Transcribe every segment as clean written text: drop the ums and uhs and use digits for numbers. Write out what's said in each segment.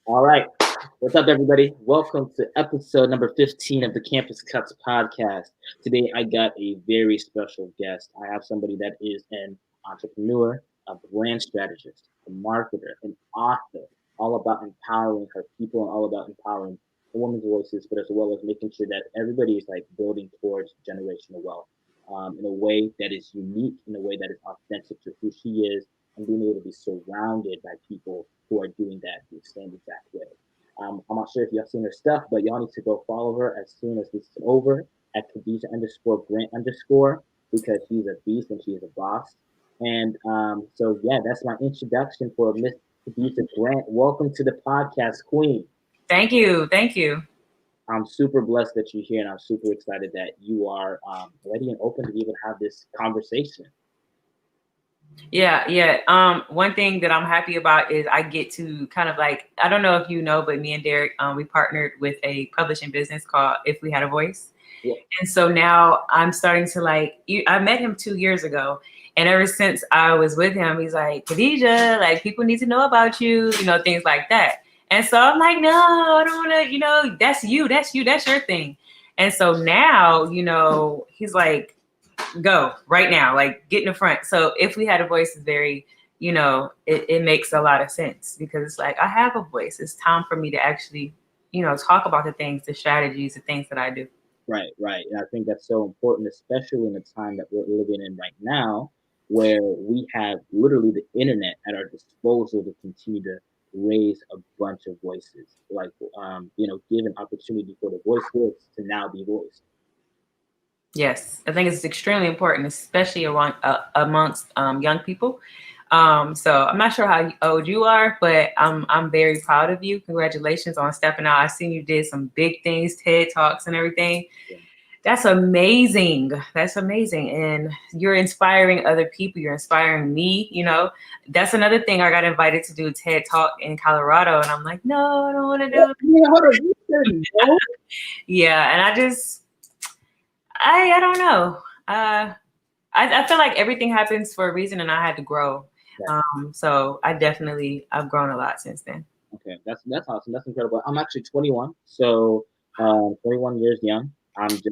All right. What's up, everybody? Welcome to episode number 15 of the Campus Cuts podcast. Today, I got a very special guest. I have somebody that is an entrepreneur, a brand strategist, a marketer, an author, all about empowering her people and all about empowering women's voices, but as well as making sure that everybody is like building towards generational wealth in a way that is unique, in a way that is authentic to who she is, and being able to be surrounded by people who are doing that the same exact way. I'm not sure if y'all seen her stuff, but y'all need to go follow her as soon as this is over at Khadija underscore Grant underscore because she's a beast and she is a boss. And so, yeah, that's my introduction for Miss Khadija Grant. Welcome to the podcast, Queen. Thank you. Thank you. I'm super blessed that you're here, and I'm super excited that you are ready and open to even have this conversation. Yeah. One thing that I'm happy about is I get to kind of like, I don't know if you know, but me and Derek, we partnered with a publishing business called If We Had a Voice. Yeah. And so now I'm starting to I met him 2 years ago. And ever since I was with him, he's like, Khadija, like people need to know about you, things like that. And so I'm like, no, I don't want to, that's you, that's your thing. And so now, he's like, go right now, like get in the front. So if we had a voice is very, it makes a lot of sense because it's like I have a voice. It's time for me to actually, talk about the things, the strategies, the things that I do. Right. And I think that's so important, especially in the time that we're living in right now, where we have literally the internet at our disposal to continue to raise a bunch of voices, like, give an opportunity for the voiceless to now be voiced. Yes, I think it's extremely important, especially amongst young people. So I'm not sure how old you are, but I'm very proud of you. Congratulations on stepping out. I've seen you did some big things, TED Talks and everything. Yeah. That's amazing. That's amazing. And you're inspiring other people. You're inspiring me. That's another thing. I got invited to do a TED Talk in Colorado. And I'm like, no, I don't want to do it. Yeah, hold on. You said no? Yeah. And I don't know. I feel like everything happens for a reason and I had to grow. Yeah. So I've grown a lot since then. Okay, that's awesome. That's incredible. I'm actually 21, so 21 years young. I'm just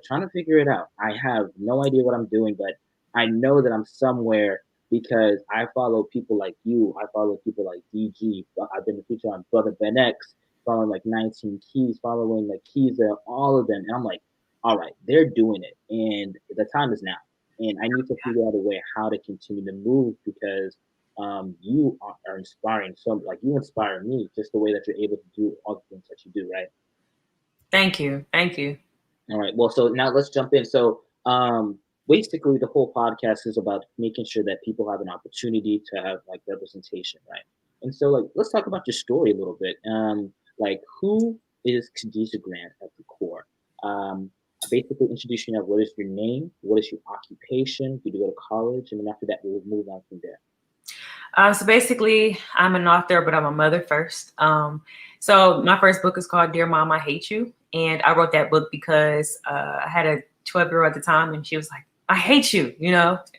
trying to figure it out. I have no idea what I'm doing, but I know that I'm somewhere because I follow people like you. I follow people like DG. I've been featured on Brother Ben X, following like 19 Keys, following like Keys, all of them, and I'm like, all right, they're doing it, and the time is now, and I need to figure out a way how to continue to move because you are inspiring. So like you inspire me just the way that you're able to do all the things that you do, right? Thank you. Thank you. All right. Well, so now let's jump in. So basically the whole podcast is about making sure that people have an opportunity to have like representation, right? And so like let's talk about your story a little bit. Like who is Khadija Grant at the core? Basically introducing of what is your name, what is your occupation, did you go to college, and then after that we'll move on from there. So basically, I'm an author, but I'm a mother first. So my first book is called Dear Mom, I Hate You. And I wrote that book because I had a 12-year-old at the time and she was like, I hate you.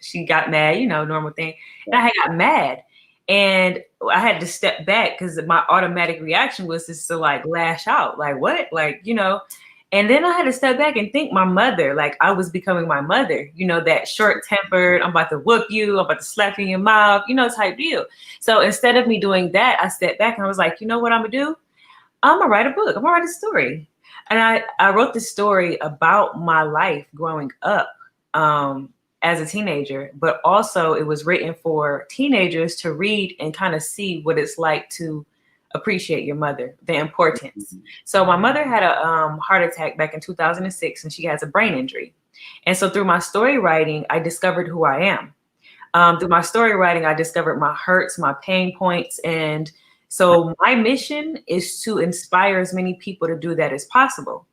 She got mad, normal thing. And I got mad. And I had to step back because my automatic reaction was just to like lash out. Like, what? Like, and then I had to step back and think my mother, like I was becoming my mother, that short tempered, I'm about to whoop you, I'm about to slap you in your mouth, type deal. So instead of me doing that, I stepped back and I was like, you know what I'm gonna do? I'm gonna write a book. I'm gonna write a story. And I wrote this story about my life growing up as a teenager, but also it was written for teenagers to read and kind of see what it's like to appreciate your mother, the importance. So my mother had a heart attack back in 2006 and she has a brain injury. And so through my story writing, I discovered who I am. Through my story writing, I discovered my hurts, my pain points. And so my mission is to inspire as many people to do that as possible.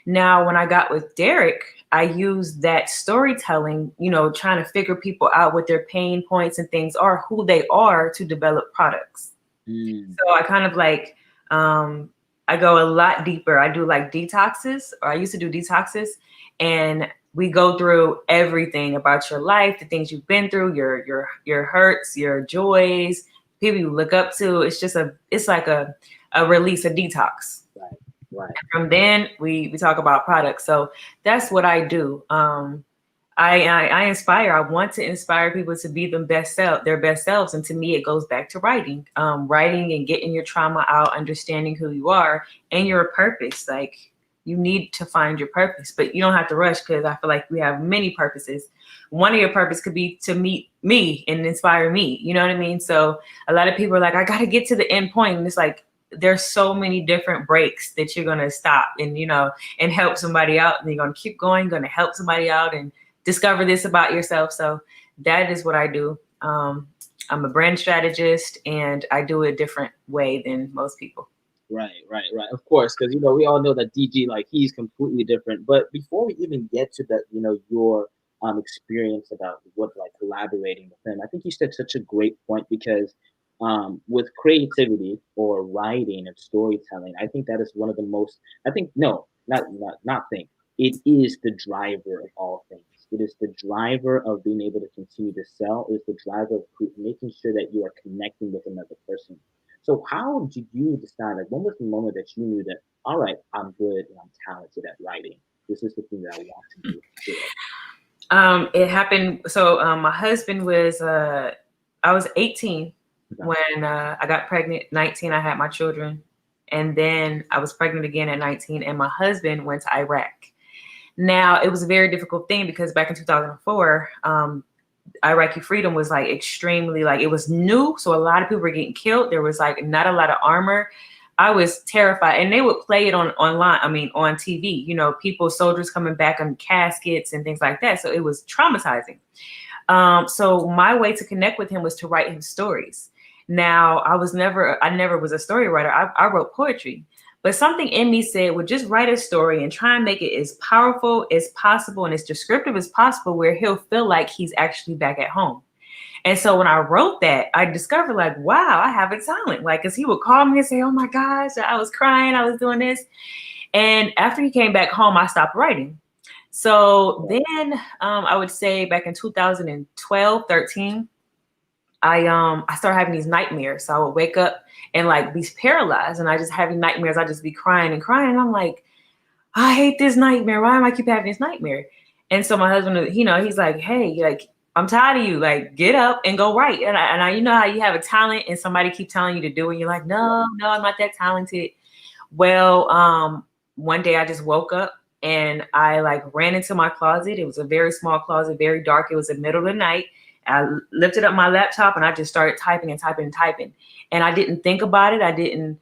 Now, when I got with Derek, I used that storytelling, trying to figure people out what their pain points and things are, who they are to develop products. So I kind of like, I go a lot deeper. I do like detoxes, or I used to do detoxes, and we go through everything about your life, the things you've been through, your hurts, your joys, people you look up to. It's just it's like a a release, a detox. Right. Right. From then we talk about products. So that's what I do. I inspire. I want to inspire people to be their best selves. And to me, it goes back to writing, writing and getting your trauma out, understanding who you are and your purpose. Like you need to find your purpose, but you don't have to rush because I feel like we have many purposes. One of your purpose could be to meet me and inspire me. You know what I mean? So a lot of people are like, I got to get to the end point, and it's like there's so many different breaks that you're gonna stop and and help somebody out, and you're gonna keep going, gonna help somebody out and discover this about yourself. So that is what I do. I'm a brand strategist, and I do it a different way than most people. Right, right, right. Of course, because we all know that DG, like, he's completely different. But before we even get to that, your experience about what, like, collaborating with him, I think you said such a great point because with creativity or writing and storytelling, I think that is one of the most. I think no, not think. It is the driver of all things. It is the driver of being able to continue to sell. It is the driver of making sure that you are connecting with another person. So how did you decide, like, when was the moment that you knew that, all right, I'm good and I'm talented at writing. This is the thing that I want to do. It happened. So my husband was, I was 18 Okay. when I got pregnant. 19, I had my children. And then I was pregnant again at 19, and my husband went to Iraq. Now, it was a very difficult thing because back in 2004, Iraqi freedom was like extremely, like, it was new. So a lot of people were getting killed. There was like not a lot of armor. I was terrified, and they would play it online. I mean, on TV, people, soldiers coming back on caskets and things like that. So it was traumatizing. So my way to connect with him was to write him stories. Now, I never was a story writer. I wrote poetry, but something in me said, well, just write a story and try and make it as powerful as possible and as descriptive as possible where he'll feel like he's actually back at home. And so when I wrote that, I discovered, like, wow, I have a talent. Like, because he would call me and say, oh my gosh, I was crying, I was doing this. And after he came back home, I stopped writing. So then I would say back in 2012, 13, I started having these nightmares. So I would wake up and like be paralyzed, and I just having nightmares. I just be crying and crying. And I'm like, I hate this nightmare. Why am I keep having this nightmare? And so my husband, he's like, hey, like, I'm tired of you. Like, get up and go write. And I how you have a talent and somebody keep telling you to do it. You're like, no, I'm not that talented. Well, one day I just woke up and I like ran into my closet. It was a very small closet, very dark. It was the middle of the night. I lifted up my laptop and I just started typing and typing and typing. And I didn't think about it. I didn't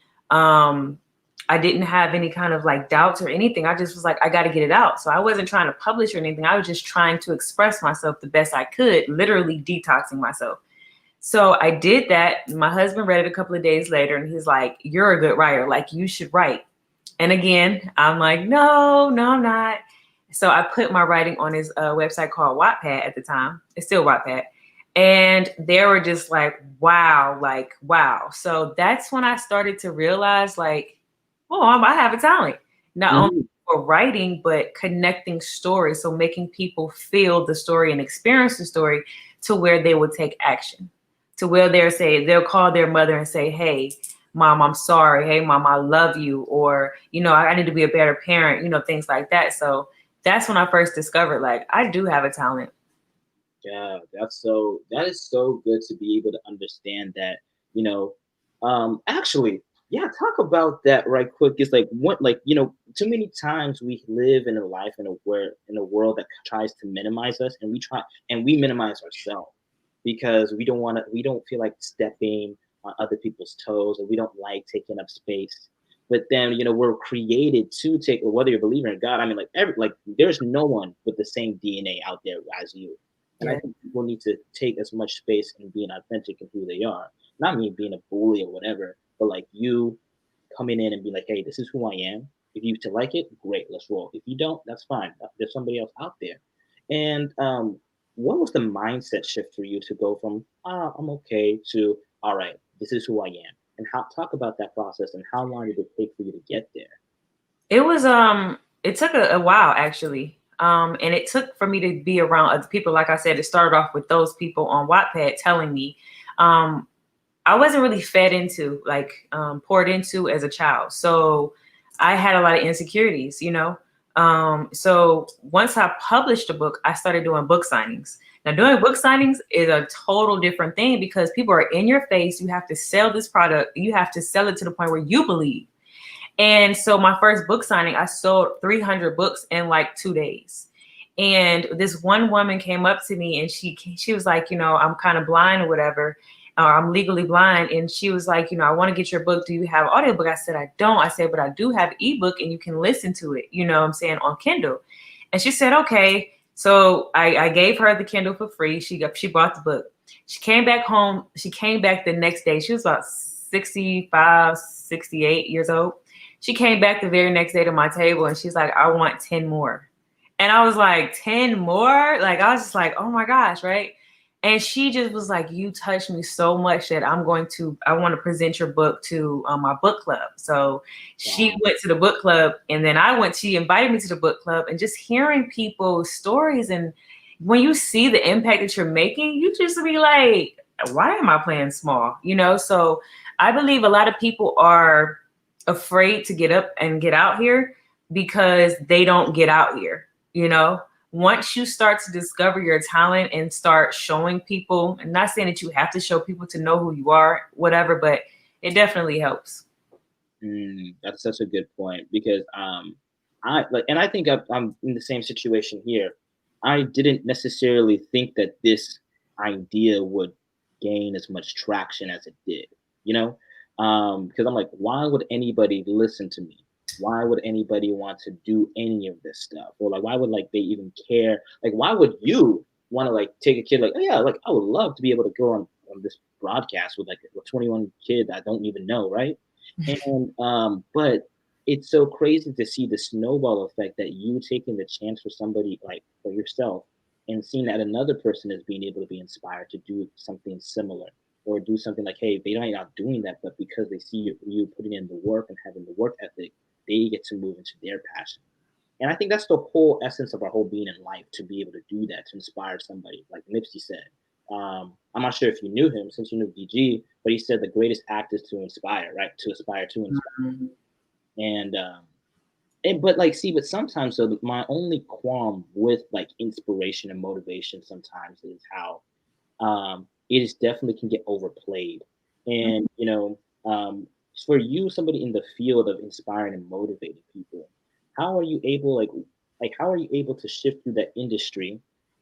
have any kind of like doubts or anything. I just was like, I got to get it out. So I wasn't trying to publish or anything. I was just trying to express myself the best I could, literally detoxing myself. So I did that. My husband read it a couple of days later and he's like, you're a good writer. Like, you should write. And again, I'm like, no, I'm not. So I put my writing on his website called Wattpad at the time. It's still Wattpad. And they were just like, wow. So that's when I started to realize, like, oh, I have a talent, not only for writing, but connecting stories. So making people feel the story and experience the story to where they will take action, to where they'll call their mother and say, hey, Mom, I'm sorry. Hey, Mom, I love you. Or, I need to be a better parent, things like that. So that's when I first discovered, like, I do have a talent. Yeah, that is so good to be able to understand that, actually, yeah, talk about that right quick. It's like what, like, too many times we live in a life in a world that tries to minimize us, and we minimize ourselves because we don't feel like stepping on other people's toes, or we don't like taking up space. But then, we're created to take, whether you're a believer in God, I mean, like there's no one with the same DNA out there as you. And I think people need to take as much space and being authentic in who they are. Not me being a bully or whatever, but like you coming in and be like, hey, this is who I am. If you to like it, great, let's roll. If you don't, that's fine. There's somebody else out there. And what was the mindset shift for you to go from I'm okay to all right, this is who I am? And talk about that process and how long did it take for you to get there? It was it took a while actually. And it took for me to be around other people. Like I said, it started off with those people on Wattpad telling me, I wasn't really fed into, like poured into as a child. So I had a lot of insecurities, you know. So once I published a book, I started doing book signings. Now, doing book signings is a total different thing because people are in your face. You have to sell this product. You have to sell it to the point where you believe. And so my first book signing, I sold 300 books in like 2 days. And this one woman came up to me and she was like, you know, I'm kind of blind or whatever, or I'm legally blind. And she was like, you know, I want to get your book. Do you have audiobook? I said, I don't. I said, but I do have ebook and you can listen to it, you know what I'm saying, on Kindle. And she said, okay. So I gave her the Kindle for free. She bought the book. She came back home. She came back the next day. She was about 65, 68 years old. She came back the very next day to my table and she's like, I want 10 more. And I was like, 10 more? Like, I was just like, oh my gosh, right? And she just was like, you touched me so much that I want to present your book to my book club. So she went to the book club and then she invited me to the book club, and just hearing people's stories. And when you see the impact that you're making, you just be like, why am I playing small? You know? So I believe a lot of people are afraid to get up and get out here because they don't get out here. You know, once you start to discover your talent and start showing people, and not saying that you have to show people to know who you are, whatever, but it definitely helps. That's such a good point because I think I'm in the same situation here. I didn't necessarily think that this idea would gain as much traction as it did, you know, because I'm like, why would anybody listen to me? Why would anybody want to do any of this stuff? Or like, why would like they even care? Like, why would you want to like take a kid like, oh yeah, like I would love to be able to go on this broadcast with like a 21 kid I don't even know, right? And but it's so crazy to see the snowball effect that you taking the chance for somebody like for yourself and seeing that another person is being able to be inspired to do something similar or do something like, hey, they might not doing that, but because they see you putting in the work and having the work ethic, they get to move into their passion. And I think that's the whole essence of our whole being in life, to be able to do that, to inspire somebody. Like Nipsey said, I'm not sure if you knew him since you knew DG, but he said the greatest act is to inspire, right? To aspire to inspire. Mm-hmm. But like, see, but sometimes, so my only qualm with like inspiration and motivation sometimes is how it is definitely can get overplayed. And, you know, for you, somebody in the field of inspiring and motivating people, how are you able, how are you able to shift through that industry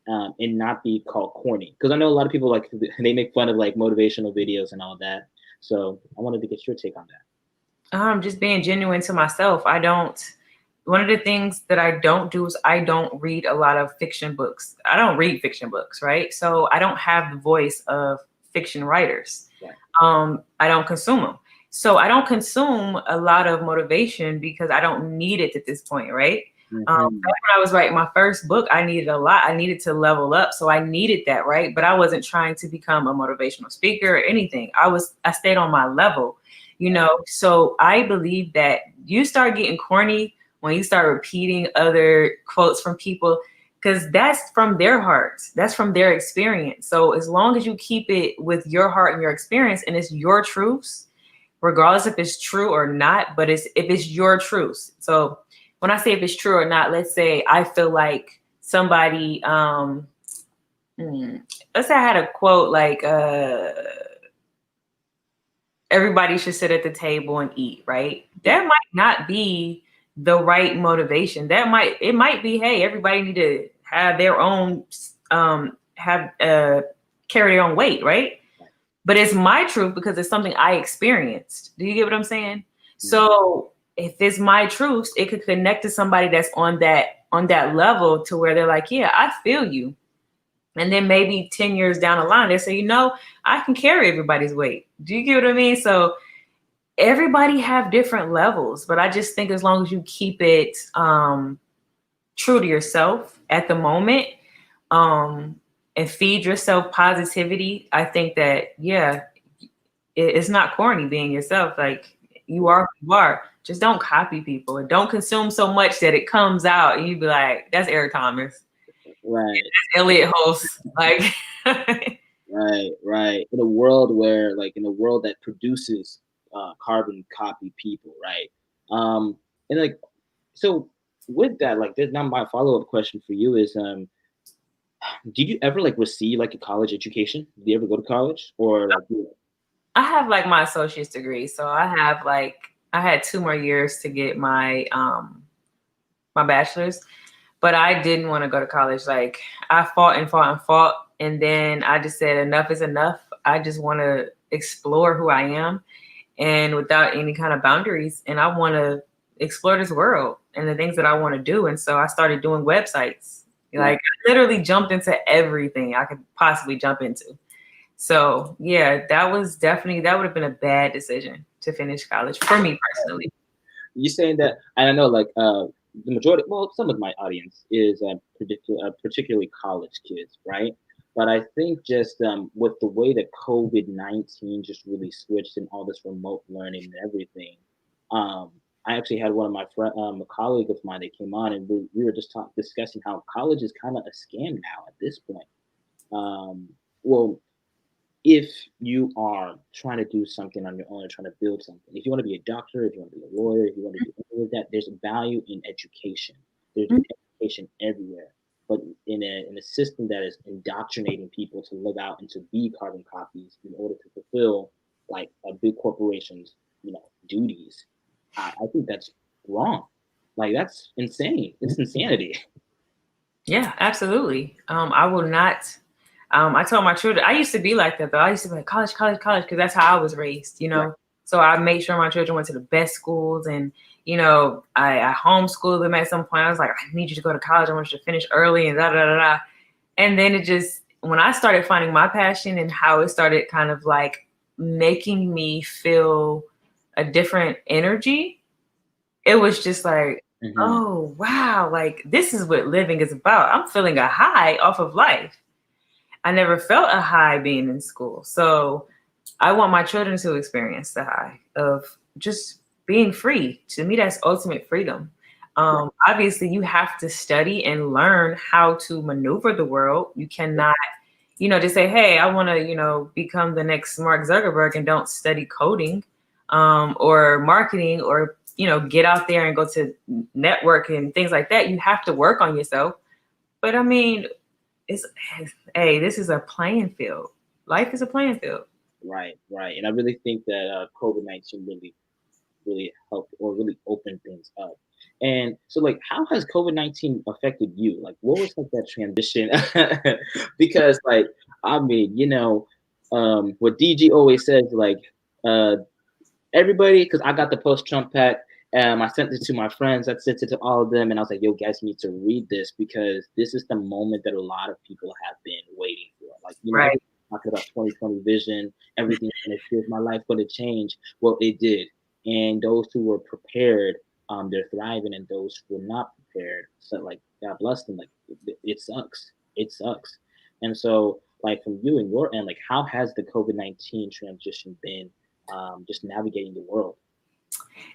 and not be called corny? Because I know a lot of people like they make fun of like motivational videos and all that. So I wanted to get your take on that. Just being genuine to myself. One of the things that I don't do is I don't read a lot of fiction books. I don't read fiction books, right? So I don't have the voice of fiction writers. Right. I don't consume them. So I don't consume a lot of motivation because I don't need it at this point, right? Back when I was writing my first book, I needed a lot. I needed to level up. So I needed that, right? But I wasn't trying to become a motivational speaker or anything. I stayed on my level, you know? So I believe that you start getting corny when you start repeating other quotes from people, because that's from their hearts. That's from their experience. So as long as you keep it with your heart and your experience and it's your truths, regardless if it's true or not, but if it's your truths. So when I say if it's true or not, let's say I feel like somebody, let's say I had a quote like, everybody should sit at the table and eat, right? That might not be the right motivation. It might be, hey, everybody need to have their own, carry their own weight, right? But it's my truth because it's something I experienced. Do you get what I'm saying? Mm-hmm. So if it's my truth, it could connect to somebody that's on that level to where they're like, yeah, I feel you. And then maybe 10 years down the line, they say, you know, I can carry everybody's weight. Do you get what I mean? So everybody have different levels, but I just think as long as you keep it true to yourself at the moment, and feed yourself positivity, I think that, yeah, it's not corny being yourself. Like, you are who you are. Just don't copy people and don't consume so much that it comes out and you be like, that's Eric Thomas. Right. That's Elliot Hulse. Like, right. In a world that produces carbon copy people, right? And like, so with that, like, this now my follow up question for you is, did you ever like receive like a college education? Did you ever go to college or like? I have like my associate's degree, so I had 2 more years to get my bachelor's, but I didn't want to go to college. Like I fought and fought and fought, and then I just said enough is enough. I just want to explore who I am, and without any kind of boundaries, and I want to explore this world and the things that I want to do. And so I started doing websites. Right. Like I literally jumped into everything I could possibly jump into. So yeah, that would have been a bad decision to finish college for me personally. You saying that, and I know like the majority, well, some of my audience is particularly college kids, right? But I think just with the way that COVID-19 just really switched and all this remote learning and everything, um, I actually had one of my friend, a colleague of mine that came on, and we were just discussing how college is kind of a scam now at this point. Well, if you are trying to do something on your own and trying to build something, if you want to be a doctor, if you want to be a lawyer, if you want to do any of that, there's value in education. There's education everywhere. But in a system that is indoctrinating people to live out and to be carbon copies in order to fulfill like a big corporation's, duties, I think that's wrong. Like that's insane. It's insanity. Yeah, absolutely. I will not. I told my children. I used to be like that though. I used to be like college, college, college, because that's how I was raised. Right. So I made sure my children went to the best schools, and I homeschooled them at some point. I was like, I need you to go to college. I want you to finish early, and da da da da. And then it just when I started finding my passion and how it started kind of like making me feel a different energy, it was just like, Hmm. oh wow, like this is what living is about. I'm feeling a high off of life. I never felt a high being in school. So I want my children to experience the high of just being free. To me, that's ultimate freedom. Obviously, you have to study and learn how to maneuver the world. You cannot, just say, hey, I want to, become the next Mark Zuckerberg and don't study coding or marketing or, get out there and go to network and things like that. You have to work on yourself. But I mean, it's hey, this is a playing field. Life is a playing field. Right, right. And I really think that COVID-19 really helped or really opened things up. And so, like, how has COVID-19 affected you? Like, what was like that transition? Because, like, I mean, what DG always says, like, uh, everybody, because I got the post-Trump pack. I sent it to my friends. I sent it to all of them, and I was like, "Yo, guys, need to read this because this is the moment that a lot of people have been waiting for." Like, Right. everyone's talking about 2020 vision, everything's gonna shift, my life gonna change. Well, it did, and those who were prepared, they're thriving, and those who were not prepared, so like, God bless them. Like, it sucks. It sucks. And so, like, from you and your end, like, how has the COVID-19 transition been? Just navigating the world.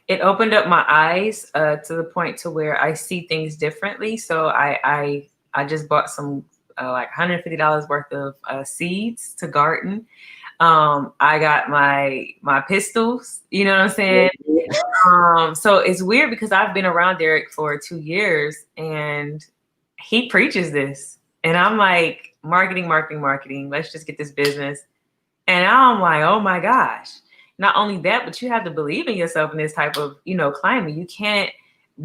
It opened up my eyes to the point to where I see things differently. So I just bought some like $150 worth of seeds to garden. I got my pistols. You know what I'm saying? So it's weird because I've been around Derek for 2 years and he preaches this. And I'm like, marketing, marketing, marketing. Let's just get this business. And I'm like, oh my gosh. Not only that, but you have to believe in yourself in this type of, climate. You can't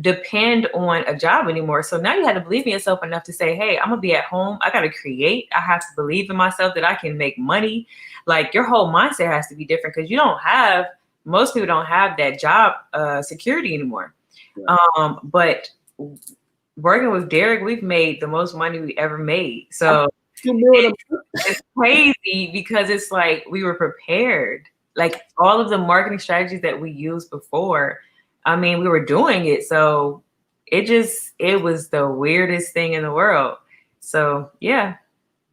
depend on a job anymore. So now you have to believe in yourself enough to say, hey, I'm gonna be at home. I gotta create. I have to believe in myself that I can make money. Like your whole mindset has to be different because most people don't have that job security anymore. Yeah. But working with Derek, we've made the most money we ever made. So it's crazy because it's like we were prepared. Like all of the marketing strategies that we used before, I mean, we were doing it. So it was the weirdest thing in the world. So yeah,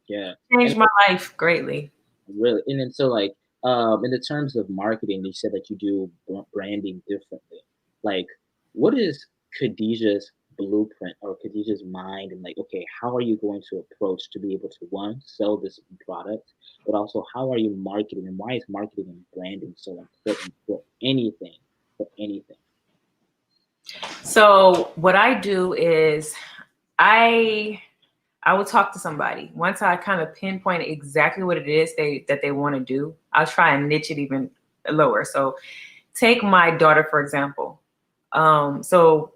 Yeah. changed And my life greatly. really, and then so like, in the terms of marketing, you said that you do branding differently. Like, what is Khadija's blueprint or Khadijah's mind and like, okay, how are you going to approach to be able to one, sell this product, but also how are you marketing and why is marketing and branding so important for anything, for anything? So what I do is I I will talk to somebody. Once I kind of pinpoint exactly what it is they want to do, I'll try and niche it even lower. So take my daughter for example. So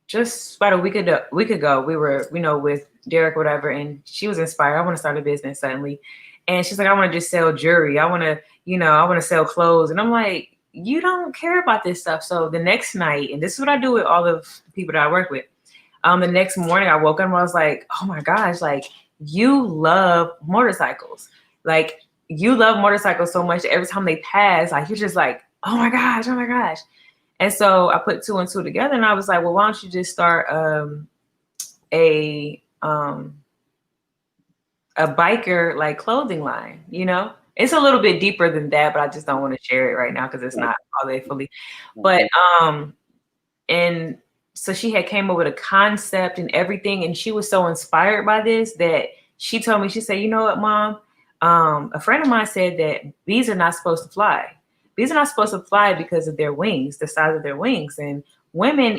just about a week ago, we were, with Derek, whatever, and she was inspired. I want to start a business suddenly. And she's like, I want to just sell jewelry. I want to sell clothes. And I'm like, you don't care about this stuff. So the next night, and this is what I do with all of the people that I work with. The next morning I woke up and I was like, oh my gosh, like you love motorcycles. Like you love motorcycles so much that every time they pass, like you're just like, oh my gosh, oh my gosh. And so I put two and two together and I was like, well, why don't you just start a a biker like clothing line, It's a little bit deeper than that, but I just don't want to share it right now because it's Right. not all they fully. Right. But and so she had came up with a concept and everything, and she was so inspired by this that she told me, she said, you know what, Mom? A friend of mine said that bees are not supposed to fly. Bees are not supposed to fly because of their wings, the size of their wings. And women,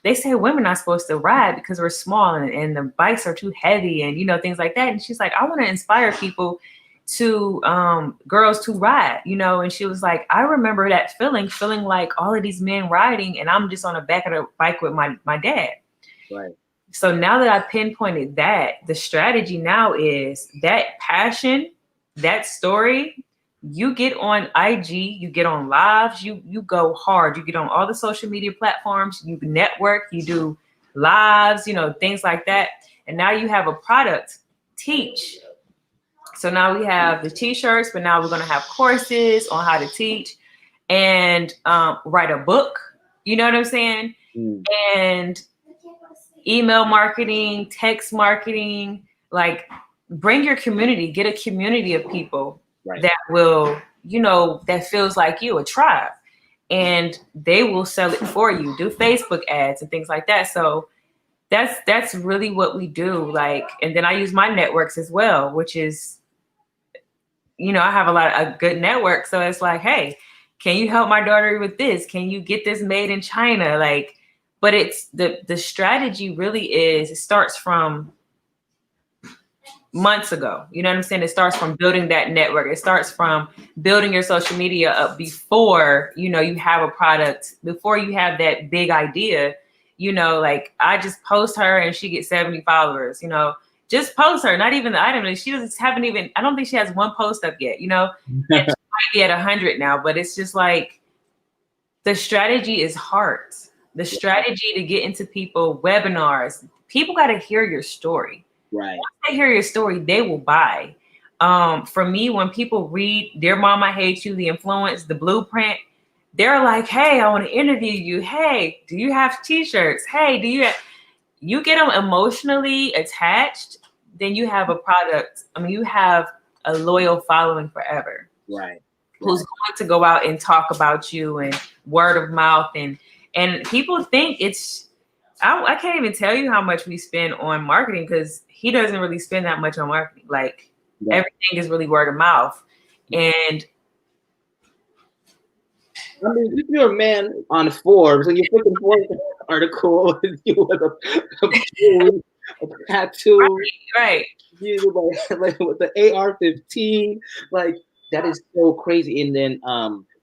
they say women are supposed to ride because we're small and the bikes are too heavy and, things like that. And she's like, I want to inspire people to girls to ride, and she was like, I remember that feeling like all of these men riding and I'm just on the back of the bike with my dad. Right. So now that I pinpointed that, the strategy now is that passion, that story, you get on IG, you get on lives, you go hard, you get on all the social media platforms, you network, you do lives, things like that. And now you have a product, teach. So now we have the t-shirts, but now we're going to have courses on how to teach and write a book. You know what I'm saying? Mm. And email marketing, text marketing, like bring your community, get a community of people Right. that will, that feels like you, a tribe. And they will sell it for you, do Facebook ads and things like that. So that's really what we do. Like, and then I use my networks as well, which is, I have a good network. So it's like, hey, can you help my daughter with this? Can you get this made in China? Like, but it's the strategy really is, it starts from months ago. You know what I'm saying? It starts from building that network. It starts from building your social media up before, you have a product, before you have that big idea. Like I just post her and she gets 70 followers, just post her, not even the item. Like she doesn't haven't even, I don't think she has one post up yet, and she might be at 100 now, but it's just like the strategy is hard. The strategy to get into people, webinars, people got to hear your story. Right. Once they hear your story, they will buy. For me, when people read Dear Mom, I Hate You, the influence, the blueprint, they're like, hey, I want to interview you. Hey, do you have t-shirts? Hey, you get them emotionally attached, then you have a product. I mean, you have a loyal following forever. Right. Who's going to go out and talk about you and word of mouth and people think it's, I can't even tell you how much we spend on marketing because he doesn't really spend that much on marketing. Like everything is really word of mouth. And I mean, if you're a man on Forbes and you're putting Forbes article with you with a tattoo, right. You like with the AR-15, like that is so crazy. And then,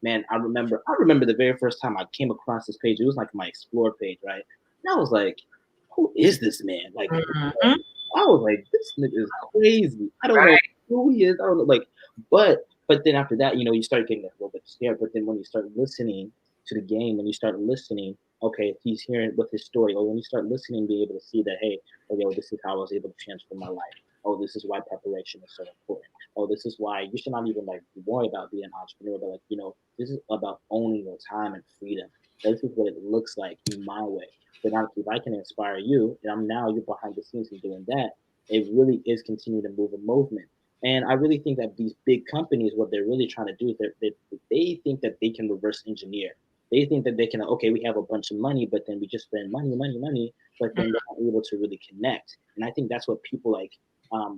man, I remember the very first time I came across this page. It was like my explore page, right? And I was like, who is this man? Like, I was like, this nigga is crazy. I don't know who he is. I don't know, like, but then after that, you start getting a little bit scared. But then when you start listening to the game, when you start listening, okay, he's hearing with his story, or when you start listening, be able to see that, hey, okay, this is how I was able to transform my life. Oh, this is why preparation is so important. Oh, this is why you should not even like worry about being an entrepreneur, but like, this is about owning your time and freedom. This is what it looks like in my way. But now, if I can inspire you, and you're behind the scenes and doing that, it really is continuing to move a movement. And I really think that these big companies, what they're really trying to do is they think that they can reverse engineer. They think that they can, okay, we have a bunch of money, but then we just spend money, money, money, but then they're not able to really connect. And I think that's what people like,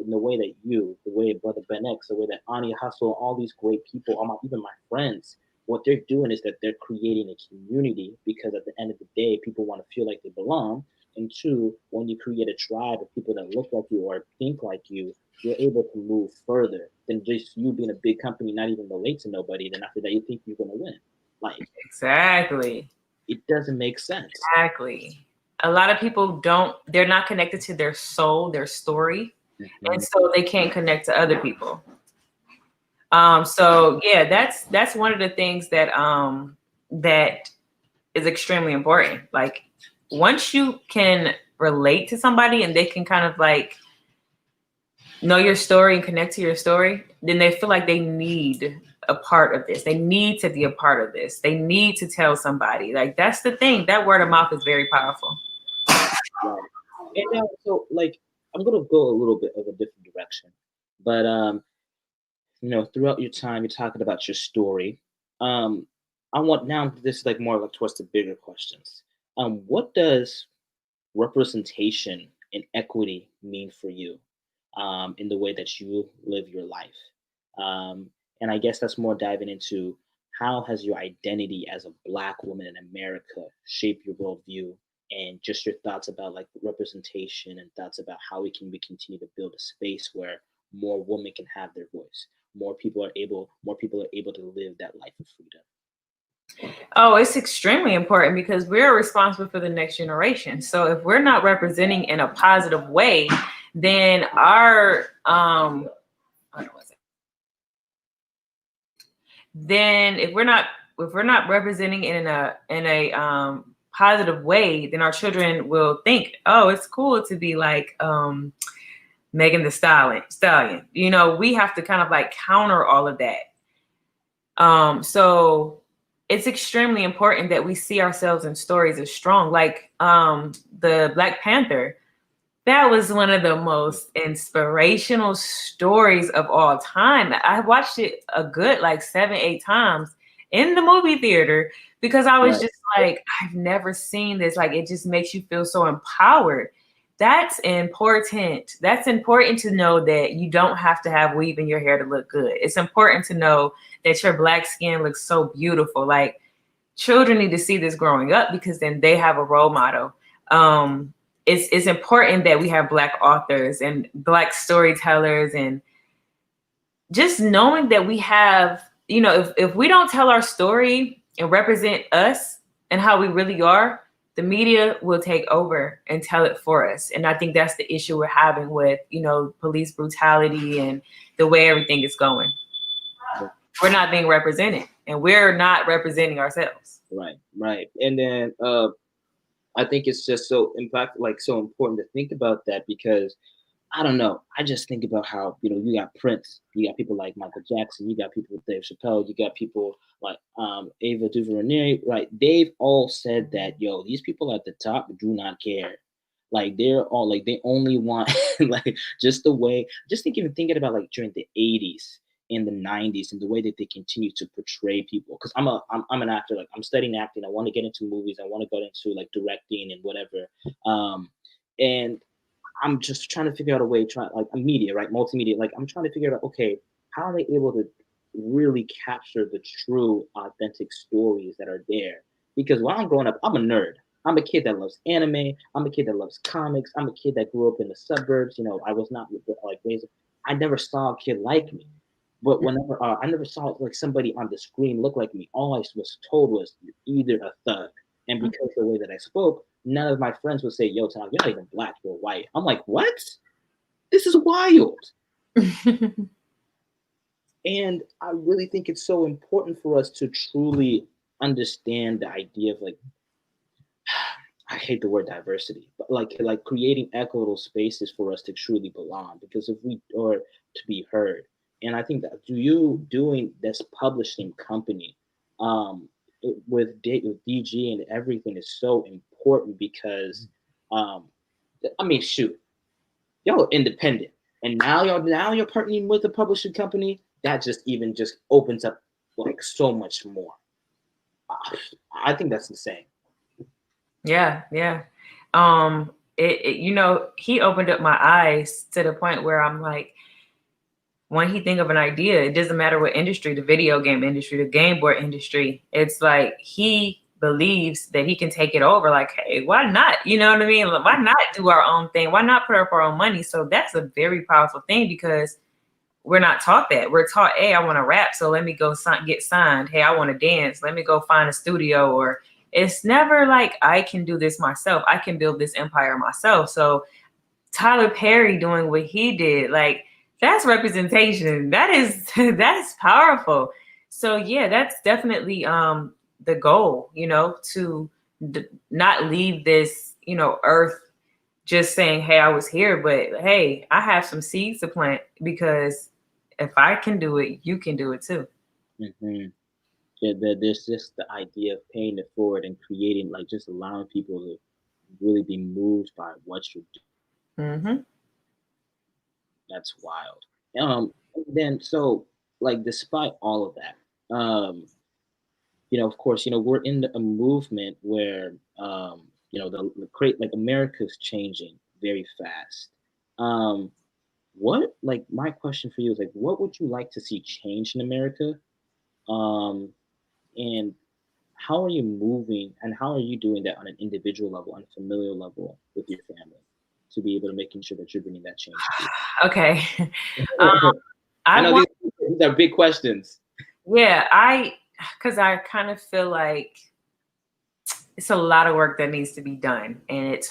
in the way that the way Brother Ben X, the way that Ani Hustle, all these great people, even my friends, what they're doing is that they're creating a community because at the end of the day, people want to feel like they belong. And two, when you create a tribe of people that look like you or think like you're able to move further than just you being a big company, not even relate to nobody. Then after that, you think you're gonna win. Like Exactly. it doesn't make sense. Exactly. A lot of people they're not connected to their soul, their story, and Mhm. so they can't connect to other people. So yeah, that's one of the things that is extremely important. Like once you can relate to somebody and they can kind of like know your story and connect to your story, then they feel like they need a part of this. They need to be a part of this. They need to tell somebody. Like that's the thing. That word of mouth is very powerful. Right. And now, so like, I'm gonna go a little bit of a different direction, but throughout your time, you're talking about your story. Um, I want now this is like more like towards the bigger questions. What does representation and equity mean for you, in the way that you live your life? And I guess that's more diving into how has your identity as a Black woman in America shaped your worldview and just your thoughts about like representation and thoughts about how we continue to build a space where more women can have their voice, more people are able to live that life of freedom. Oh, it's extremely important because we're responsible for the next generation. So if we're not representing in a positive way, then our hold on one second. Then if we're not representing in a positive way, then our children will think, oh, it's cool to be like Megan the Stallion. You know, we have to kind of like counter all of that. So it's extremely important that we see ourselves in stories as strong. Like the Black Panther, that was one of the most inspirational stories of all time. I watched it a good like 7, 8 times in the movie theater because I was Right. just like, I've never seen this. Like, it just makes you feel so empowered. That's important. That's important to know that you don't have to have weave in your hair to look good. It's important to know that your Black skin looks so beautiful. Like, children need to see this growing up because then they have a role model. It's important that we have Black authors and Black storytellers, and just knowing that we have, you know, if we don't tell our story and represent us and how we really are, the media will take over and tell it for us. And I think that's the issue we're having with, you know, police brutality and the way everything is going. We're not being represented and we're not representing ourselves. Right, right. And then I think it's just so so important to think about that because I don't know. I just think about how you got Prince, you got people like Michael Jackson, you got people with Dave Chappelle, you got people like Ava DuVernay. Right? They've all said that these people at the top do not care. Like they're all like they only want like just the way. Just thinking about like during the '80s and the '90s and the way that they continue to portray people. Because I'm an actor. Like I'm studying acting. I want to get into movies. I want to go into like directing and whatever. And I'm just trying to figure out a way, like media, right? Multimedia. Like I'm trying to figure out, okay, how are they able to really capture the true, authentic stories that are there? Because while I'm growing up, I'm a nerd. I'm a kid that loves anime. I'm a kid that loves comics. I'm a kid that grew up in the suburbs. I was not like raised. I never saw a kid like me. But whenever I never saw like somebody on the screen look like me, all I was told was you're either a thug, and because of the way that I spoke, none of my friends would say, "Yo, Tom, you're not even Black, you're white." I'm like, "What? This is wild." And I really think it's so important for us to truly understand the idea of like I hate the word diversity, but like creating equitable spaces for us to truly belong. Because if we or to be heard, and I think that you doing this publishing company, with DG and everything is so important because, um, I mean, shoot, y'all are independent, and now you're partnering with a publishing company that just opens up like so much more. I think that's insane. Yeah, yeah. He opened up my eyes to the point where I'm like, when he think of an idea, it doesn't matter what industry, the video game industry, the game board industry, it's like he believes that he can take it over. Like, hey, why not? You know what I mean? Why not do our own thing? Why not put up our own money? So that's a very powerful thing because we're not taught that. We're taught, hey, I want to rap, so let me go get signed. Hey, I want to dance. Let me go find a studio. Or it's never like I can do this myself. I can build this empire myself. So Tyler Perry doing what he did, like that's representation. That is that's powerful. So yeah, that's definitely the goal, to not leave this, earth just saying, "Hey, I was here," but hey, I have some seeds to plant because if I can do it, you can do it too. Hmm. Yeah, there's just the idea of paying it forward and creating, like, just allowing people to really be moved by what you're doing. Mm-hmm. That's wild. And then so, like, despite all of that, of course, we're in a movement where, the create like America's changing very fast. Um, what like my question for you is like, what would you like to see change in America? Um, and how are you moving, and how are you doing that on an individual level, on a familial level with your family, to be able to making sure that you're bringing that change to Okay. um, people? I I know want, these are big questions. yeah, because I kind of feel like it's a lot of work that needs to be done, and it's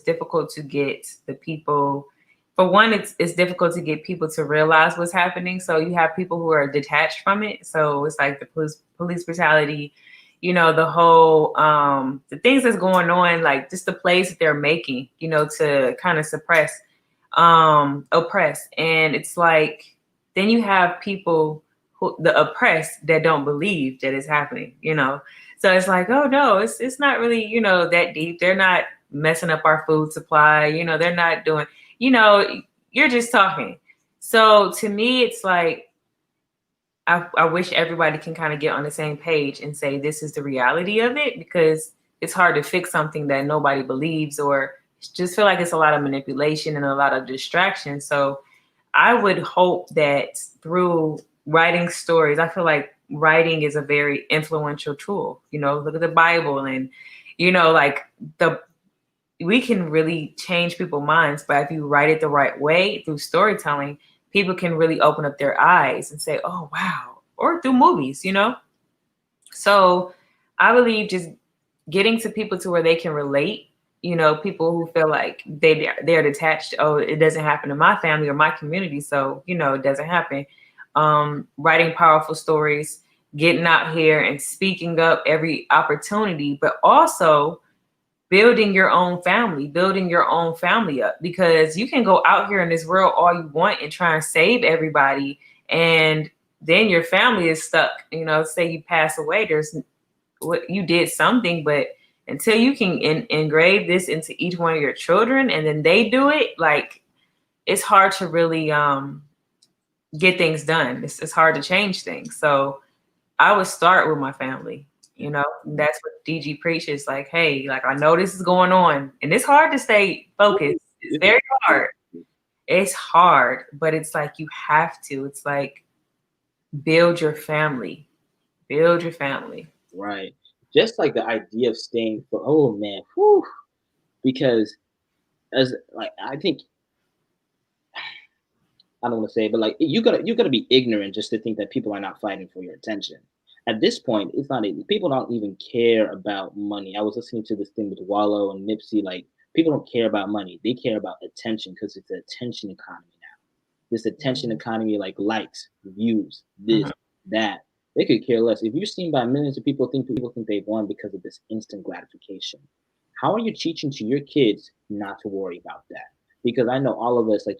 difficult to get the people. For one, it's difficult to get people to realize what's happening, so you have people who are detached from it. So it's like the police brutality, the whole the things that's going on, like just the plays that they're making, to kind of suppress, oppress. And it's like then you have people the oppressed that don't believe that it's happening, so it's like, oh no, it's not really, that deep. They're not messing up our food supply. They're not doing, you know, you're just talking. So to me, it's like I wish everybody can kind of get on the same page and say this is the reality of it, because it's hard to fix something that nobody believes, or just feel like it's a lot of manipulation and a lot of distraction. So I would hope that through writing stories, I feel like writing is a very influential tool. Look at the Bible, and like the we can really change people's minds. But if you write it the right way through storytelling, people can really open up their eyes and say, "Oh wow!" Or through movies. So I believe just getting to people to where they can relate. People who feel like they're detached. Oh, it doesn't happen to my family or my community, so it doesn't happen. Writing powerful stories, getting out here and speaking up every opportunity, but also building your own family up, because you can go out here in this world all you want and try and save everybody, and then your family is stuck. Say you pass away, there's what you did something, but until you can engrave this into each one of your children and then they do it, like it's hard to really get things done. It's hard to change things. So I would start with my family. That's what DG preaches. Like, hey, like I know this is going on, and it's hard to stay focused. It's very hard. It's hard, but it's like you have to. It's like build your family. Build your family. Right. Just like the idea of staying for, oh man, whew, because as like I think I don't want to say, but like you gotta be ignorant just to think that people are not fighting for your attention. At this point, it's not people don't even care about money. I was listening to this thing with Wallow and Nipsey. Like, people don't care about money; they care about attention, because it's an attention economy now. This attention economy, like likes, views, Mhm. this, that. They could care less. If you're seen by millions of people think they've won because of this instant gratification. How are you teaching to your kids not to worry about that? Because I know all of us, like,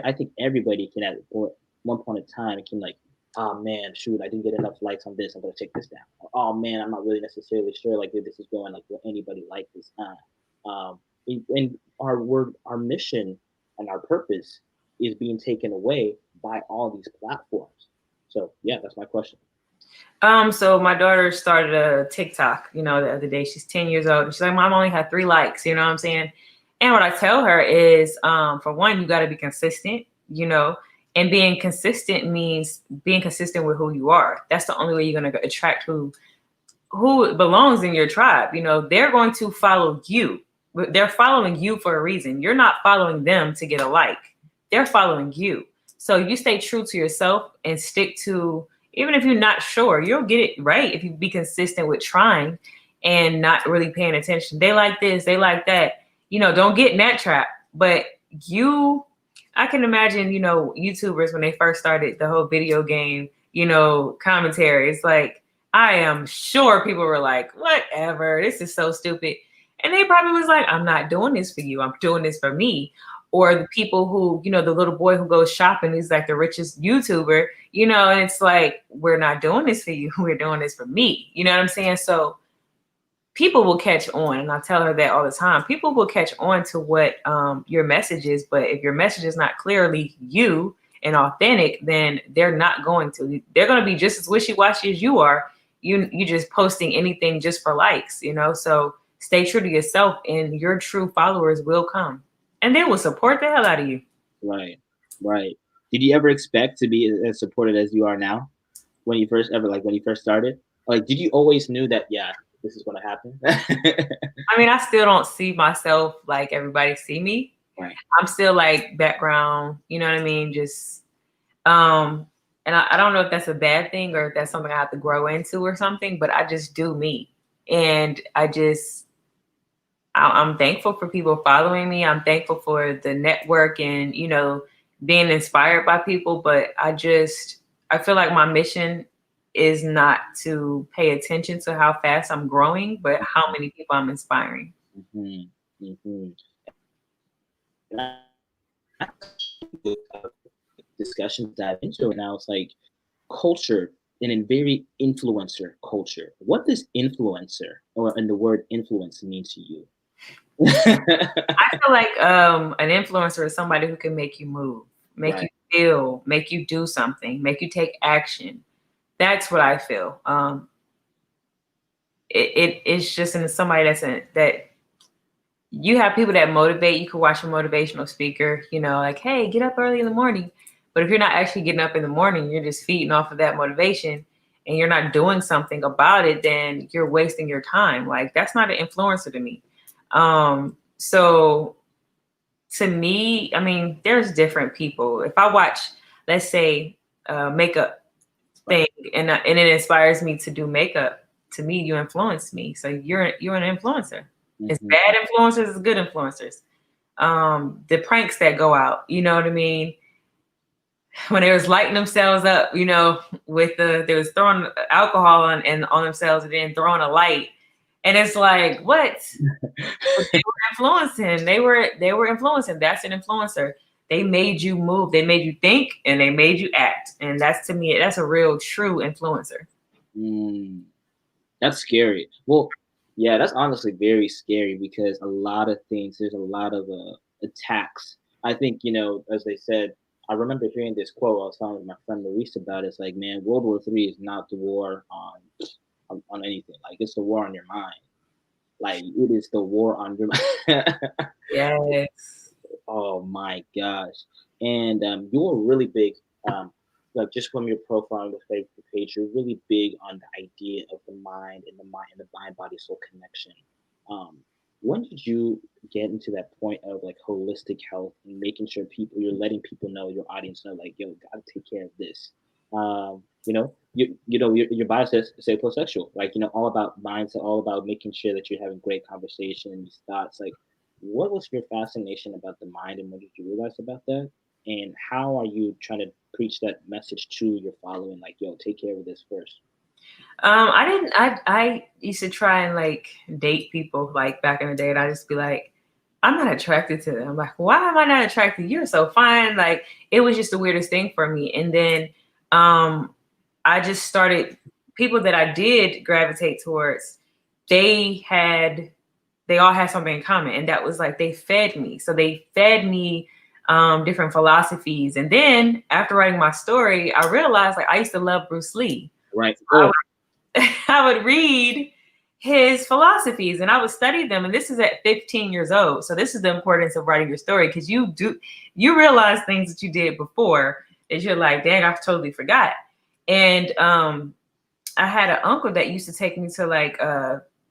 I think everybody can at one point in time can, like, oh man, shoot, I didn't get enough likes on this. I'm gonna take this down. Or, oh man, I'm not really necessarily sure like if this is going, like, will anybody like this? And our mission and our purpose is being taken away by all these platforms. So yeah, that's my question. So my daughter started a TikTok, the other day. She's 10 years old. And she's like, Mom, I only had 3 likes, you know what I'm saying? And what I tell her is, for one, you got to be consistent, and being consistent means being consistent with who you are. That's the only way you're going to attract who belongs in your tribe. They're going to follow you. They're following you for a reason. You're not following them to get a like. They're following you. So you stay true to yourself and stick to, even if you're not sure, you'll get it right if you be consistent with trying and not really paying attention. They like this, they like that. Don't get in that trap. But I can imagine, YouTubers when they first started the whole video game, commentary. It's like, I am sure people were like, whatever, this is so stupid. And they probably was like, I'm not doing this for you. I'm doing this for me. Or the people who, the little boy who goes shopping, he's like the richest YouTuber, and it's like, we're not doing this for you. We're doing this for me. You know what I'm saying? So people will catch on. And I tell her that all the time. People will catch on to what your message is. But if your message is not clearly you and authentic, then they're not going to. They're going to be just as wishy-washy as you are. You just posting anything just for likes, So stay true to yourself and your true followers will come. And they will support the hell out of you. Right, right. Did you ever expect to be as supported as you are now? When you first started? Like, did you always knew that, yeah, this is going to happen? I mean, I still don't see myself like everybody see me. Right. I'm still like background, you know what I mean? Just, and I don't know if that's a bad thing or if that's something I have to grow into or something, but I just do me. And I'm thankful for people following me. I'm thankful for the network and, being inspired by people. But I feel like my mission is not to pay attention to how fast I'm growing, but how many people I'm inspiring. Mm-hmm. Mm-hmm. Discussion dive into it now. It's like culture and in very influencer culture. What does influencer and the word influence mean to you? I feel like an influencer is somebody who can make you move, make you feel, make you do something, make you take action. That's what I feel. It's just in somebody that you have people that motivate. You could watch a motivational speaker, like, hey, get up early in the morning. But if you're not actually getting up in the morning, you're just feeding off of that motivation and you're not doing something about it, then you're wasting your time. Like, that's not an influencer to me. So to me, I mean, there's different people. If I watch, let's say, makeup thing, and it inspires me to do makeup, to me, you influence me. So you're an influencer. Mm-hmm. It's bad influencers, it's good influencers. The pranks that go out, you know what I mean? When they was lighting themselves up, with they was throwing alcohol on themselves and then throwing a light. And it's like, what? They were influencing. They were influencing. That's an influencer. They made you move. They made you think, and they made you act. And that's, to me, that's a real, true influencer. That's scary. Well, yeah, that's honestly very scary because a lot of things. There's a lot of attacks. I think as they said. I remember hearing this quote. I was telling my friend Maurice about it. It's like, man, World War III is not the war on anything. Like, it's the war on your mind. Like, it is the war on your mind. Yes. Oh my gosh. And you're really big, like just from your profile on the Facebook page, you're really big on the idea of the mind and the mind body soul connection. When did you get into that point of like holistic health and making sure you're letting people know, your audience know, like, yo, gotta take care of this. Your bio says sapiosexual, like, all about mindset, all about making sure that you're having great conversation and these thoughts. Like, what was your fascination about the mind and what did you realize about that? And how are you trying to preach that message to your following? Like, yo, take care of this first. I used to try and like date people like back in the day, and I just be like, I'm not attracted to them. I'm like, why am I not attracted? You're so fine. Like, it was just the weirdest thing for me. And then I just started, people that I did gravitate towards, they all had something in common, and that was like, they fed me. So they fed me different philosophies. And then after writing my story, I realized like I used to love Bruce Lee. Right. Oh, I would read his philosophies and I would study them. And this is at 15 years old. So this is the importance of writing your story, because you realize things that you did before that you're like, dang, I totally forgot. And I had an uncle that used to take me to like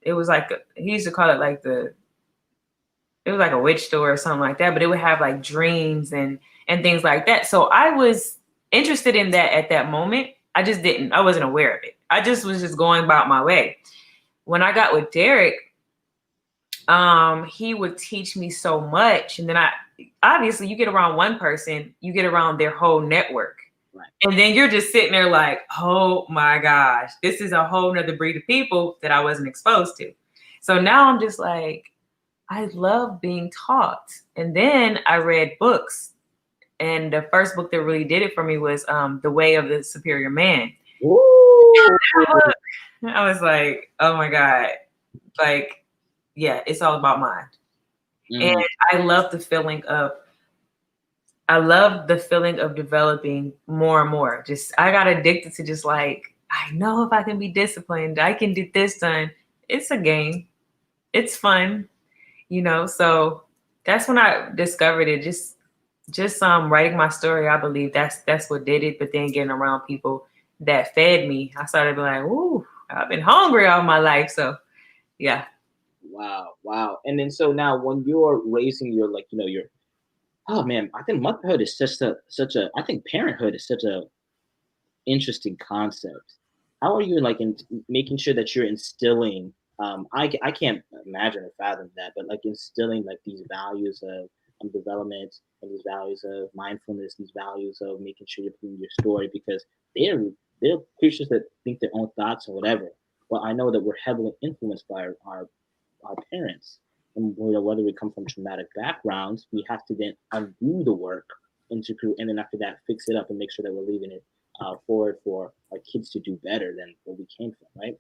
it was like he used to call it like it was like a witch store or something like that, but it would have like dreams and things like that. So I was interested in that at that moment. I wasn't aware of it. I just was just going about my way. When I got with Derek, he would teach me so much. And then obviously you get around one person, you get around their whole network. right. And then you're just sitting there like, oh my gosh, this is a whole nother breed of people that I wasn't exposed to. So now I'm just like, I love being taught. And then I read books. And the first book that really did it for me was The Way of the Superior Man. Ooh. I was like, oh my God. Like, yeah, it's all about mind. And Mm, I love the feeling of developing more and more. Just I got addicted to just like, I know if I can be disciplined, I can get this done. It's a game. It's fun, so that's when I discovered it. Just writing my story, I believe that's what did it. But then getting around people that fed me, I started being like, ooh, I've been hungry all my life. So yeah. wow. Wow. And then so now when you're raising your like, your oh man, I think motherhood is such a I think parenthood is such a interesting concept. How are you like in making sure that you're instilling? I can't imagine or fathom that, but like instilling like these values of development and these values of mindfulness, these values of making sure you're putting your story because they're they're creatures that think their own thoughts and whatever. But I know that we're heavily influenced by our parents, and whether we come from traumatic backgrounds, we have to then undo the work and then after that fix it up and make sure that we're leaving it forward for our kids to do better than where we came from, right?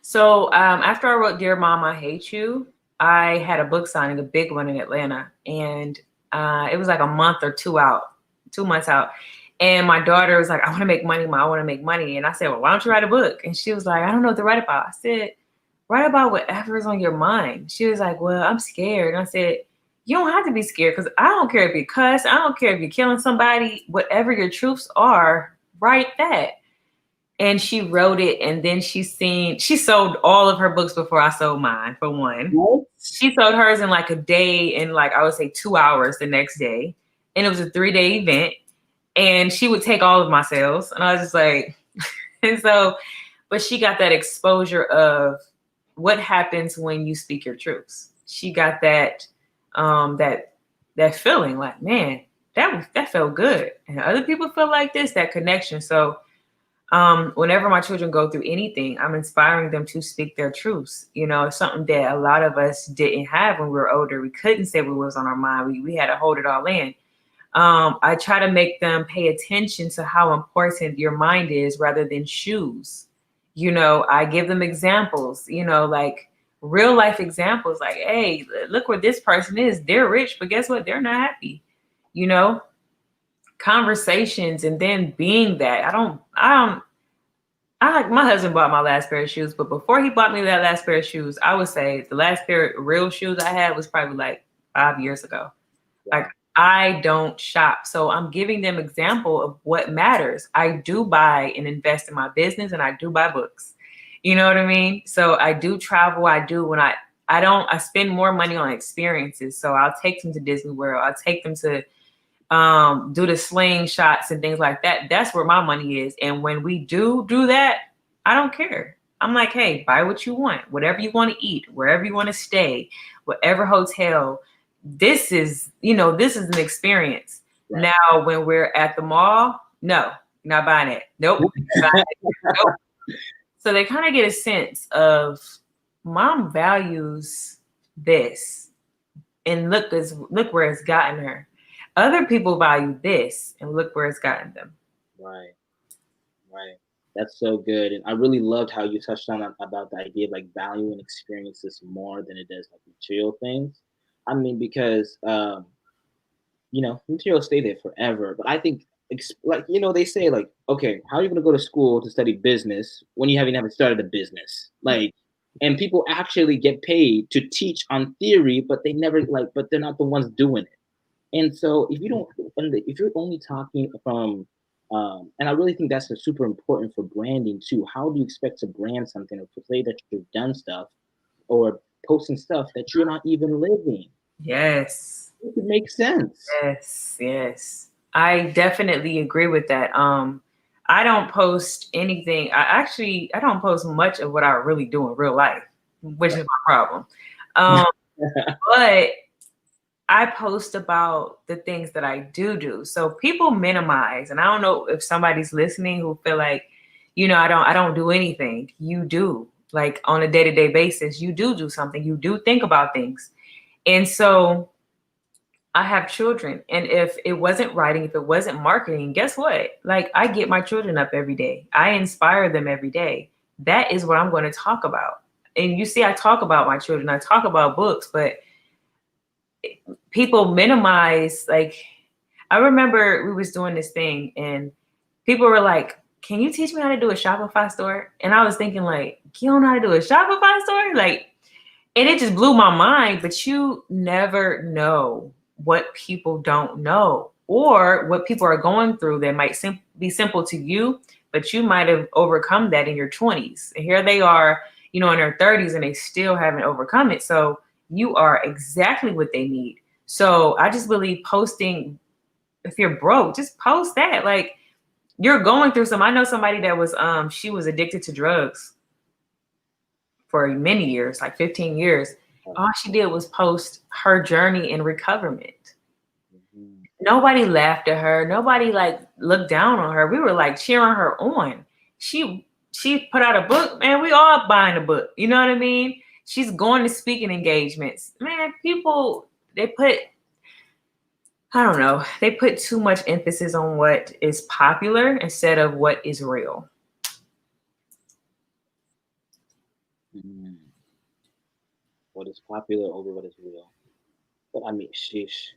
So after I wrote Dear Mom, I Hate You, I had a book signing, a big one in Atlanta. And it was like a month or 2 months out. And my daughter was like, I want to make money, Mom, I want to make money. And I said, well, why don't you write a book? And she was like, I don't know what to write about. I said, write about whatever's on your mind. She was like, well, I'm scared. And I said, you don't have to be scared, because I don't care if you cuss. I don't care if you're killing somebody. Whatever your truths are, write that. And she wrote it, and then she sold all of her books before I sold mine, for one. What? She sold hers in like a day, and like I would say 2 hours the next day. And it was a 3-day event. And she would take all of my sales. And I was just like, and so, but she got that exposure of what happens when you speak your truths. She got that that feeling like, man, that felt good. And other people feel like this, that connection. So whenever my children go through anything, I'm inspiring them to speak their truths. It's something that a lot of us didn't have when we were older. We couldn't say what was on our mind. We had to hold it all in. I try to make them pay attention to how important your mind is rather than shoes. I give them examples, like real life examples, like, hey, look where this person is. They're rich, but guess what? They're not happy, you know, conversations. And then being that I like, my husband bought my last pair of shoes, but before he bought me that last pair of shoes, I would say the last pair of real shoes I had was probably like 5 years ago. Wow. Like, I don't shop. So I'm giving them example of what matters. I do buy and invest in my business, and I do buy books. You know what I mean? So I do travel. I do when I spend more money on experiences. So I'll take them to Disney World. I'll take them to do the slingshots and things like that. That's where my money is. And when we do that, I don't care. I'm like, hey, buy what you want, whatever you want to eat, wherever you want to stay, whatever hotel. This is an experience. Right. Now, when we're at the mall, no, not buying it. Nope. Not buying it. Nope. So they kind of get a sense of mom values this, and look where it's gotten her. Other people value this, and look where it's gotten them. Right. Right. That's so good. And I really loved how you touched on about the idea of like valuing experiences more than it does like material things. I mean, because materials stay there forever. But I think like, they say, like, okay, how are you going to go to school to study business when you haven't even started a business? Like, and people actually get paid to teach on theory, but they never but they're not the ones doing it. And so if you don't, if you're only talking from, and I really think that's super important for branding too. How do you expect to brand something or to say that you've done stuff or posting stuff that you're not even living? Yes. It could make sense. Yes, yes. I definitely agree with that. I don't post anything. I don't post much of what I really do in real life, which is my problem. Um, but I post about the things that I do. So people minimize, and I don't know if somebody's listening who feel like, I don't do anything. You do, like, on a day-to-day basis. You do something. You do think about things. And so I have children, and if it wasn't writing, if it wasn't marketing, guess what? Like, I get my children up every day. I inspire them every day. That is what I'm going to talk about. And you see, I talk about my children. I talk about books, but people minimize. Like, I remember we was doing this thing, and people were like, "Can you teach me how to do a Shopify store?" And I was thinking, like, you don't know how to do a Shopify store? Like, and it just blew my mind. But you never know what people don't know, or what people are going through that might be simple to you, but you might have overcome that in your 20s. And here they are, in their 30s, and they still haven't overcome it. So you are exactly what they need. So I just believe posting, if you're broke, just post that. Like, you're going through some. I know somebody that was she was addicted to drugs for many years, like 15 years. All she did was post her journey in recoverment. Mhm. Nobody laughed at her. Nobody like looked down on her. We were like cheering her on. She put out a book, man. We all buying a book. You know what I mean? She's going to speaking engagements. Man, people, I don't know, they put too much emphasis on what is popular instead of what is real. Mhm. What is popular over what is real. But I mean, sheesh.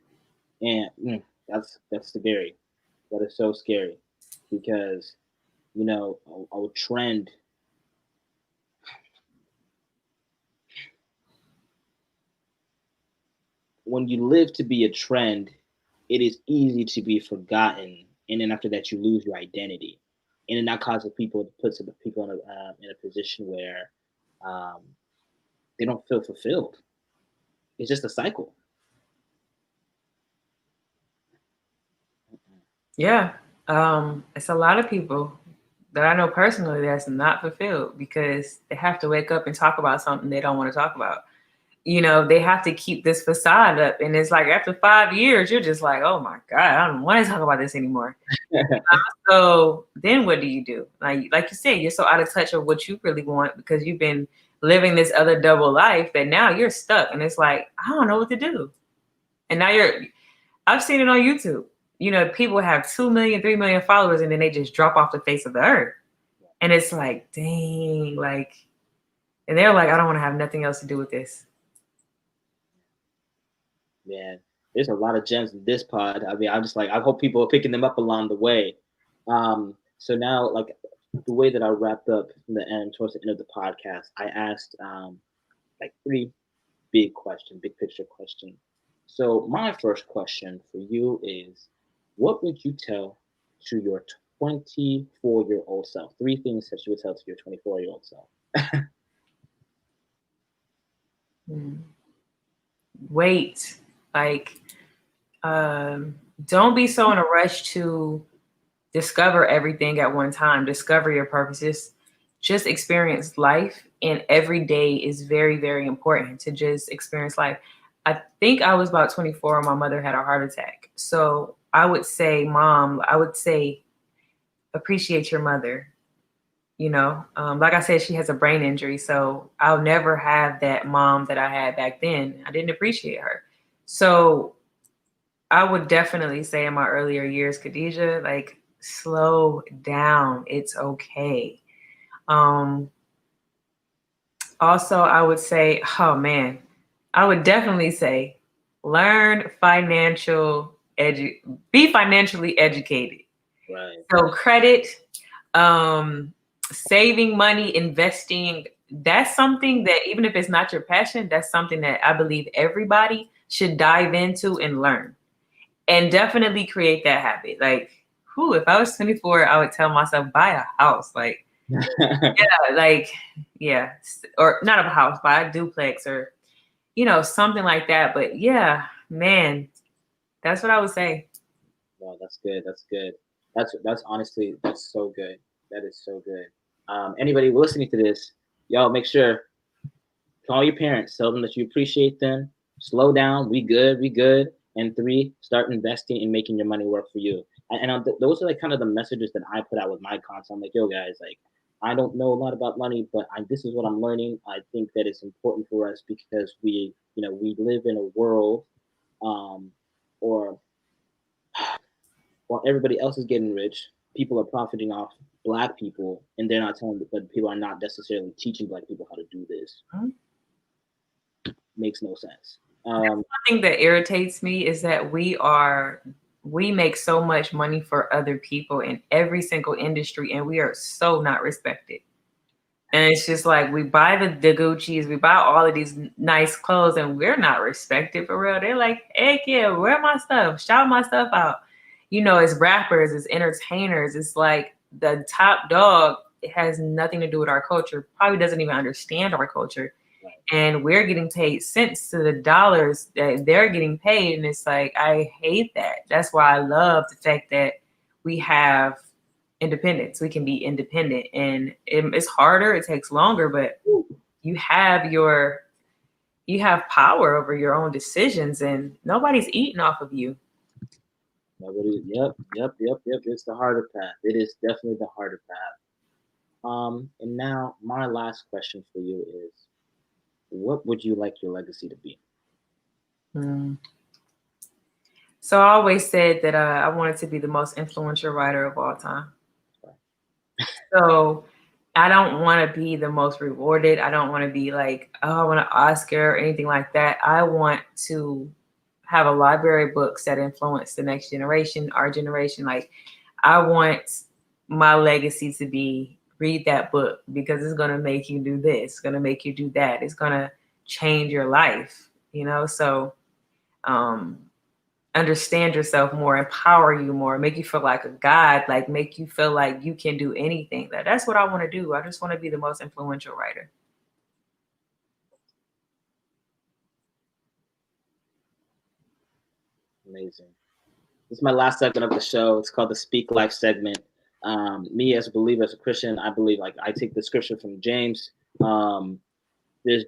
And that's scary. That is so scary because a trend. When you live to be a trend, it is easy to be forgotten, and then after that, you lose your identity, and then that causes people to put some people in a position where um, they don't feel fulfilled. It's just a cycle. Yeah. It's a lot of people that I know personally that's not fulfilled because they have to wake up and talk about something they don't want to talk about. They have to keep this facade up. And it's like after 5 years, you're just like, oh my God, I don't want to talk about this anymore. So then what do you do? Like you said, you're so out of touch of what you really want because you've been living this other double life that now you're stuck. And it's like, I don't know what to do. And now I've seen it on YouTube. People have 2 million, 3 million followers, and then they just drop off the face of the earth. And it's like, dang, like, and they're like, I don't want to have nothing else to do with this. Man, there's a lot of gems in this pod. I mean, I'm just like, I hope people are picking them up along the way. So now, like, the way that I wrapped up from the end towards the end of the podcast, I asked like three big picture question. So my first question for you is, what would you tell to your 24-year-old self? Three things that you would tell to your 24-year-old self. Wait, like, don't be so in a rush to discover everything at one time. Discover your purposes. Just experience life, and every day is very, very important to just experience life. I think I was about 24 when my mother had a heart attack. So I would say, Mom, I would say, appreciate your mother. Like I said, she has a brain injury, so I'll never have that mom that I had back then. I didn't appreciate her. So I would definitely say in my earlier years, Khadija, like, slow down. It's okay. Um, Also, I would say, oh man, I would definitely say, learn be financially educated. Right. So credit, um, saving money, investing, that's something that even if it's not your passion, that's something that I believe everybody should dive into and learn. And definitely create that habit. Like, who, if I was 24, I would tell myself, buy a house. Like, yeah, like, yeah, or not a house, buy a duplex or, something like that. But yeah, man, that's what I would say. Wow, that's good. That's good. That's honestly that's so good. That is so good. Anybody listening to this, y'all make sure call your parents, tell them that you appreciate them. Slow down. We good. We good. And three, start investing and making your money work for you. Those are like kind of the messages that I put out with my content. I'm like, yo, guys, like I don't know a lot about money, but this is what I'm learning. I think that it's important for us because we live in a world, um, or while everybody else is getting rich, people are profiting off black people, and they're not telling, but people are not necessarily teaching black people how to do this. Mhm. Makes no sense. One thing that irritates me is that we make so much money for other people in every single industry, and we are so not respected. And it's just like we buy the Gucci's, we buy all of these nice clothes, and we're not respected for real. They're like, heck yeah, wear my stuff, shout my stuff out. As rappers, as entertainers, it's like the top dog. It has nothing to do with our culture. Probably doesn't even understand our culture, and we're getting paid cents to the dollars that they're getting paid. And it's like, I hate that. That's why I love the fact that we have independence. We can be independent, and it's harder. It takes longer, but you have power over your own decisions, and nobody's eating off of you. Nobody. Yep. Yep. Yep. Yep. It's the harder path. It is definitely the harder path. And now my last question for you is, what would you like your legacy to be? Mm. So I always said that I wanted to be the most influential writer of all time. So I don't want to be the most rewarded. I don't want to be like, oh, I want an Oscar or anything like that. I want to have a library of books that influence the next generation, our generation. Like, I want my legacy to be read that book because it's going to make you do this, it's going to make you do that, it's going to change your life. So, um, understand yourself more, empower you more, make you feel like a god, like make you feel like you can do anything. That's what I want to do. I just want to be the most influential writer. Amazing. This is my last segment of the show. It's called the Speak Life segment. Me as a believer, as a Christian, I believe like I take the scripture from James. Um, there's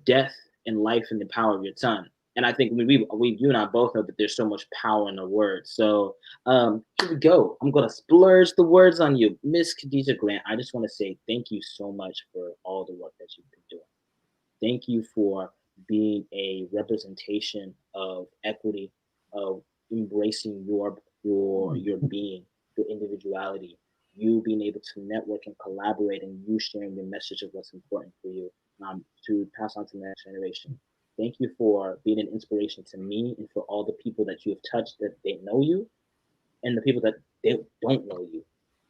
death and life in the power of your tongue. And I think you and I both know that there's so much power in the word. So here we go. I'm gonna splurge the words on you, Miss Khadija Grant. I just want to say thank you so much for all the work that you've been doing. Thank you for being a representation of equity, of embracing your being, your individuality, you being able to network and collaborate, and you sharing the message of what's important for you, to pass on to the next generation. Thank you for being an inspiration to me and for all the people that you have touched that they know you and the people that they don't know you.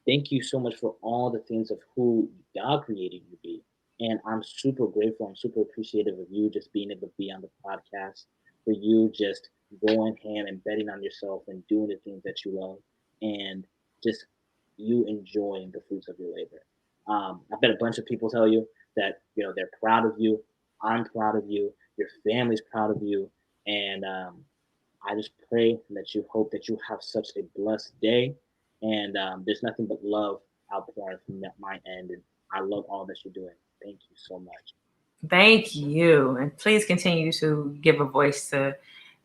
Thank you so much for all the things of who God created you to be. And I'm super grateful. I'm super appreciative of you just being able to be on the podcast, for you just going ham and betting on yourself and doing the things that you love, and just you enjoying the fruits of your labor. I bet a bunch of people tell you that they're proud of you. I'm proud of you. Your family's proud of you, and I just pray that you hope that you have such a blessed day. And there's nothing but love outpouring from my end. And I love all that you're doing. Thank you so much. Thank you. And please continue to give a voice to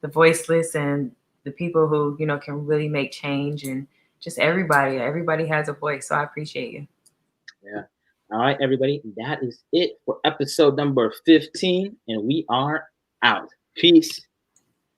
the voiceless and the people who, can really make change, and just everybody. Everybody has a voice. So I appreciate you. Yeah. All right, everybody. That is it for episode number 15. And we are out. Peace.